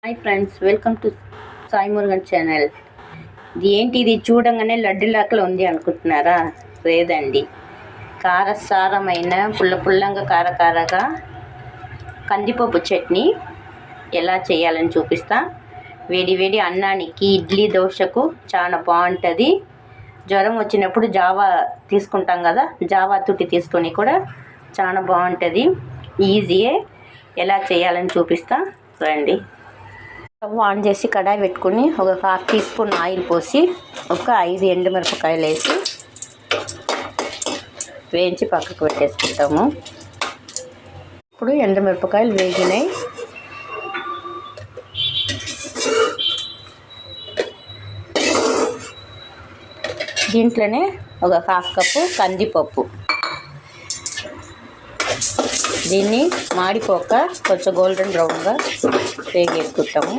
Hi friends, welcome to Sai Murugan channel. ఇది చూడంగానే లడ్డు లాకలు ఉంది అనుకుంటున్నారా? లేదండి, కారసారమైన పుల్లంగా కారకారగా కందిపప్పు చట్నీ ఎలా చేయాలని చూపిస్తా. వేడి అన్నానికి, ఇడ్లీ, దోశకు చాలా బాగుంటుంది. జ్వరం వచ్చినప్పుడు జావా తీసుకుంటాం కదా, జావా తుట్టి తీసుకొని కూడా చాలా బాగుంటుంది. ఈజీయే, ఎలా చేయాలని చూపిస్తా రండి. స్టవ్ ఆన్ చేసి కడాయి పెట్టుకుని ఒక 1/2 టీ స్పూన్ ఆయిల్ పోసి ఒక 5 ఎండుమిరపకాయలు వేసి వేయించి పక్కకు పెట్టేసుకుంటాము. ఇప్పుడు ఎండుమిరపకాయలు వేగినాయి. దీంట్లోనే ఒక 1/2 కప్పు కందిపప్పు, దీన్ని మాడిపోక కొంచెం గోల్డెన్ బ్రౌన్గా వేగేసుకుంటాము.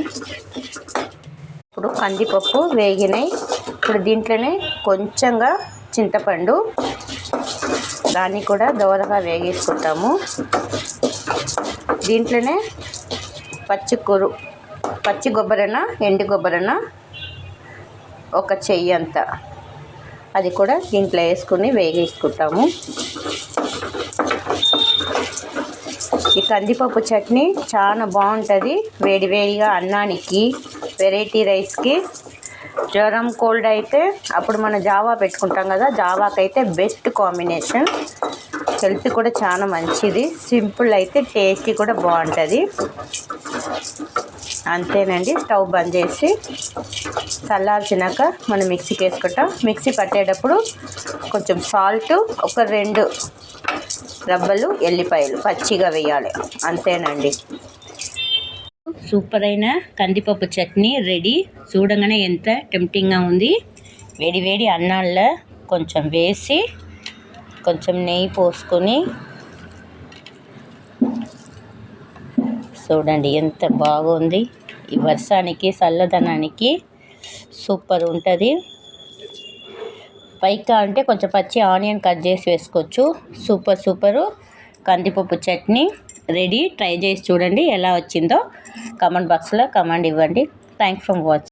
ఇప్పుడు కందిపప్పు వేగినాయి. ఇప్పుడు దీంట్లోనే కొంచెంగా చింతపండు, దాన్ని కూడా దోరగా వేగేసుకుంటాము. దీంట్లోనే పచ్చి కొబ్బరిన, ఎండు కొబ్బరిన ఒక చెయ్యి అంతా, అది కూడా దీంట్లో వేసుకుని వేగేసుకుంటాము. ఈ కందిపప్పు చట్నీ చాలా బాగుంటుంది. వేడిగా అన్నానికి, వెరైటీ రైస్కి, జ్వరం కోల్డ్ అయితే అప్పుడు మనం జావా పెట్టుకుంటాం కదా, జావాకైతే బెస్ట్ కాంబినేషన్. హెల్త్ కూడా చాలా మంచిది. సింపుల్ అయితే టేస్టీ కూడా బాగుంటుంది. అంతేనండి, స్టవ్ బంద్ చేసి చల్లార్చినాక మనం మిక్సీకి వేసుకుంటాం. మిక్సీ పట్టేటప్పుడు కొంచెం సాల్ట్, ఒక 2 రబ్బలు ఎల్లిపాయలు పచ్చిగా వేయాలి. అంతేనండి, సూపర్ అయిన కందిపప్పు చట్నీ రెడీ. చూడగానే ఎంత టెంప్టింగ్గా ఉంది. వేడి అన్నాల్లో కొంచెం వేసి కొంచెం నెయ్యి పోసుకొని చూడండి ఎంత బాగుంది. ఈ వర్షానికి, చల్లదనానికి సూపర్ ఉంటుంది. పైకా అంటే కొంచెం పచ్చి ఆనియన్ కట్ చేసి వేసుకోవచ్చు. సూపరు కందిపప్పు చట్నీ రెడీ. ట్రై చేసి చూడండి, ఎలా వచ్చిందో కామెంట్ బాక్స్లో కమెంట్ ఇవ్వండి. Thanks for watching.